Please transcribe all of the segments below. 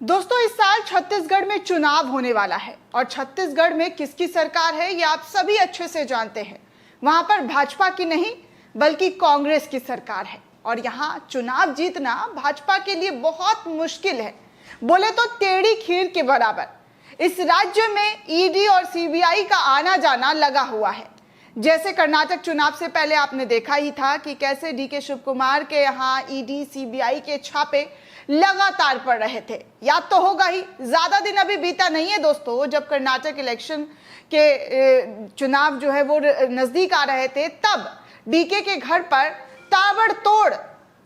दोस्तों, इस साल छत्तीसगढ़ में चुनाव होने वाला है और छत्तीसगढ़ में किसकी सरकार है ये आप सभी अच्छे से जानते हैं। वहां पर भाजपा की नहीं बल्कि कांग्रेस की सरकार है और यहां चुनाव जीतना भाजपा के लिए बहुत मुश्किल है, बोले तो टेढ़ी खीर के बराबर। इस राज्य में ईडी और सीबीआई का आना जाना लगा हुआ है। जैसे कर्नाटक चुनाव से पहले आपने देखा ही था कि कैसे डीके शिव कुमार के यहाँ ईडी सीबीआई के छापे लगातार पड़ रहे थे। याद तो होगा ही, ज्यादा दिन अभी बीता नहीं है दोस्तों, जब कर्नाटक इलेक्शन के चुनाव जो है वो नजदीक आ रहे थे, तब डीके के घर पर ताबड़तोड़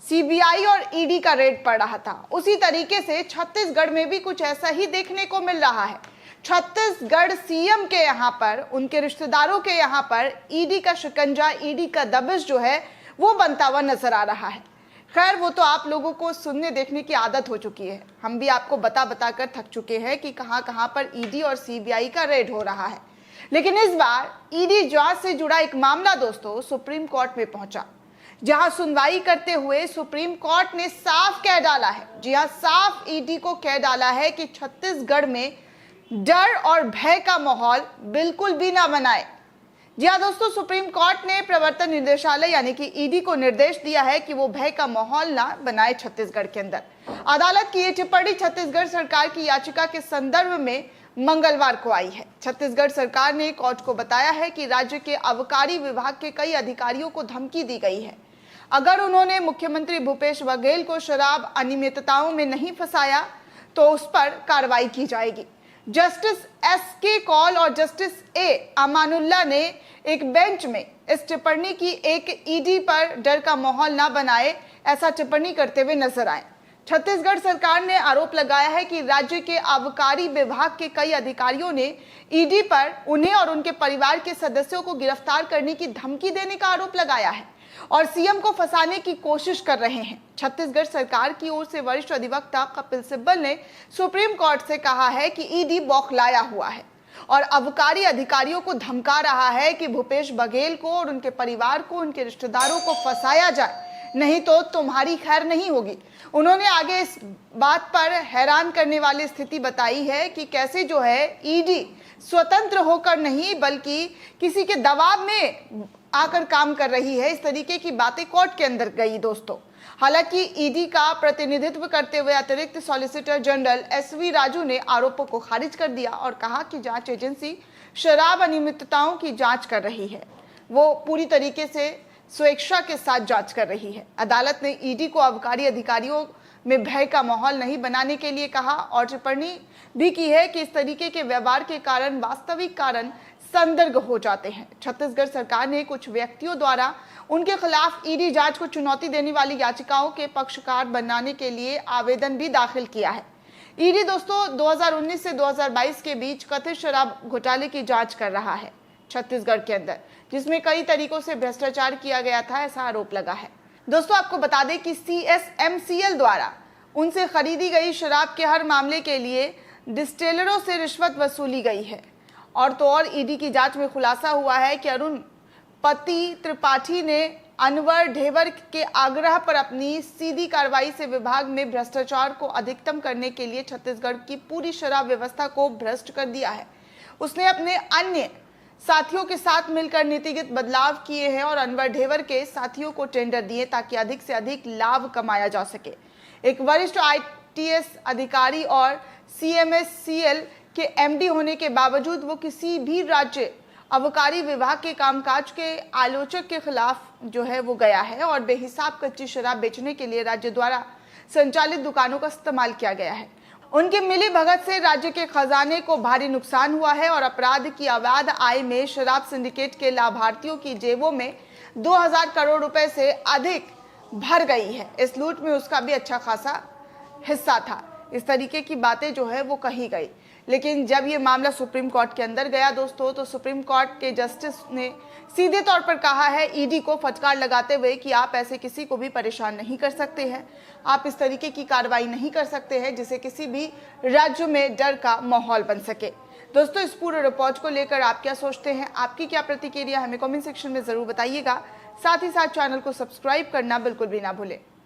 सीबीआई और ईडी का रेड पड़ रहा था। उसी तरीके से छत्तीसगढ़ में भी कुछ ऐसा ही देखने को मिल रहा है। छत्तीसगढ़ सीएम के यहाँ पर, उनके रिश्तेदारों के यहाँ पर ईडी का शिकंजा, ईडी का दबिश जो है वो बनता हुआ नजर आ रहा है। खैर, वो तो आप लोगों को सुनने देखने की आदत हो चुकी है। हम भी आपको बता बता कर थक चुके हैं कि कहां कहां पर ईडी और सीबीआई का रेड हो रहा है। लेकिन इस बार ईडी जांच से जुड़ा एक मामला दोस्तों सुप्रीम कोर्ट में पहुंचा, जहां सुनवाई करते हुए सुप्रीम कोर्ट ने साफ कह डाला है, जी हां, साफ ईडी को कह डाला है कि छत्तीसगढ़ में डर और भय का माहौल बिल्कुल भी ना बनाए। जी हाँ दोस्तों, सुप्रीम कोर्ट ने प्रवर्तन निदेशालय यानी कि ईडी को निर्देश दिया है कि वो भय का माहौल ना बनाए छत्तीसगढ़ के अंदर। अदालत की ये टिप्पणी छत्तीसगढ़ सरकार की याचिका के संदर्भ में मंगलवार को आई है। छत्तीसगढ़ सरकार ने कोर्ट को बताया है कि राज्य के आबकारी विभाग के कई अधिकारियों को धमकी दी गई है। अगर उन्होंने मुख्यमंत्री भूपेश बघेल को शराब अनियमितताओं में नहीं फंसाया तो उस पर कार्रवाई की जाएगी। Justice SK. कौल और जस्टिस ए. अमानुल्लाह ने एक बेंच में इस टिप्पणी की, एक ईडी पर डर का माहौल ना बनाए, ऐसा टिप्पणी करते हुए नजर आए। छत्तीसगढ़ सरकार ने आरोप लगाया है कि राज्य के आबकारी विभाग के कई अधिकारियों ने ईडी पर उन्हें और उनके परिवार के सदस्यों को गिरफ्तार करने की धमकी देने का आरोप लगाया है और सीएम को फंसाने की कोशिश कर रहे हैं। छत्तीसगढ़ सरकार की ओर से वरिष्ठ अधिवक्ता कपिल सिब्बल ने सुप्रीम कोर्ट से कहा है कि ईडी बौखलाया हुआ है और आबकारी अधिकारियों को धमका रहा है कि भूपेश बघेल को और उनके परिवार को, उनके रिश्तेदारों को फंसाया जाए, नहीं तो तुम्हारी खैर नहीं होगी। उन्होंने आगे इस बात पर हैरान करने वाली स्थिति बताई है कि कैसे जो है ईडी स्वतंत्र होकर नहीं बल्कि किसी के दबाव में आकर काम कर रही है। इस तरीके की बातें कोर्ट के अंदर गई दोस्तों। हालांकि ईडी का प्रतिनिधित्व करते हुए अतिरिक्त सॉलिसिटर जनरल एसवी राजू ने आरोपों को खारिज कर दिया और कहा कि जांच एजेंसी शराब अनियमितताओं की जांच कर रही है, वो पूरी तरीके से स्वेच्छा के साथ जांच कर रही है। अदालत ने ईडी को आबकारी अधिकारियों में भय का माहौल नहीं बनाने के लिए कहा और टिप्पणी भी की है कि इस तरीके के व्यवहार के कारण वास्तविक कारण संदिग्ध हो जाते हैं। छत्तीसगढ़ सरकार ने कुछ व्यक्तियों द्वारा उनके खिलाफ ईडी जांच को चुनौती देने वाली याचिकाओं के पक्षकार बनाने के लिए आवेदन भी दाखिल किया है। ईडी दोस्तों 2019 से 2022 के बीच कथित शराब घोटाले की जांच कर रहा है छत्तीसगढ़ के अंदर, जिसमें कई तरीकों से भ्रष्टाचार किया गया था, ऐसा आरोप लगा है। दोस्तों, आपको बता दें कि सीएसएमसीएल द्वारा उनसे खरीदी गई शराब के हर मामले के लिए डिस्टिलरों से रिश्वत वसूली गई है। और तो और ईडी की जांच में खुलासा हुआ है कि अरुण पति त्रिपाठी ने अनवर ढेबर के आग्रह पर अपनी सीधी कार्रवाई से विभाग में भ्रष्टाचार को अधिकतम करने के लिए छत्तीसगढ़ की पूरी शराब व्यवस्था को भ्रष्ट कर दिया है। उसने अपने अन्य साथियों के साथ मिलकर नीतिगत बदलाव किए हैं और अनवर ढेबर के साथियों को टेंडर दिए ताकि अधिक से अधिक लाभ कमाया जा सके। एक वरिष्ठ आईटीएस अधिकारी और सीएमएससीएल के एमडी होने के बावजूद वो किसी भी राज्य आबकारी विभाग के कामकाज के आलोचक के खिलाफ जो है वो गया है और बेहिसाब कच्ची शराब बेचने के लिए राज्य द्वारा संचालित दुकानों का इस्तेमाल किया गया है। उनके मिली भगत से राज्य के खजाने को भारी नुकसान हुआ है और अपराध की अवैध आय में शराब सिंडिकेट के लाभार्थियों की जेबों में 2000 करोड़ रुपए से अधिक भर गई है। इस लूट में उसका भी अच्छा खासा हिस्सा था। इस तरीके की बातें जो है वो कही गई। लेकिन जब ये मामला सुप्रीम कोर्ट के अंदर गया दोस्तों, तो सुप्रीम कोर्ट के जस्टिस ने सीधे तौर पर कहा है ईडी को फटकार लगाते हुए कि आप ऐसे किसी को भी परेशान नहीं कर सकते हैं, आप इस तरीके की कार्रवाई नहीं कर सकते हैं जिससे किसी भी राज्य में डर का माहौल बन सके। दोस्तों, इस पूरे रिपोर्ट को लेकर आप क्या सोचते हैं, आपकी क्या प्रतिक्रिया, हमें कमेंट सेक्शन में जरूर बताइएगा। साथ ही साथ चैनल को सब्सक्राइब करना बिल्कुल भी ना भूलें।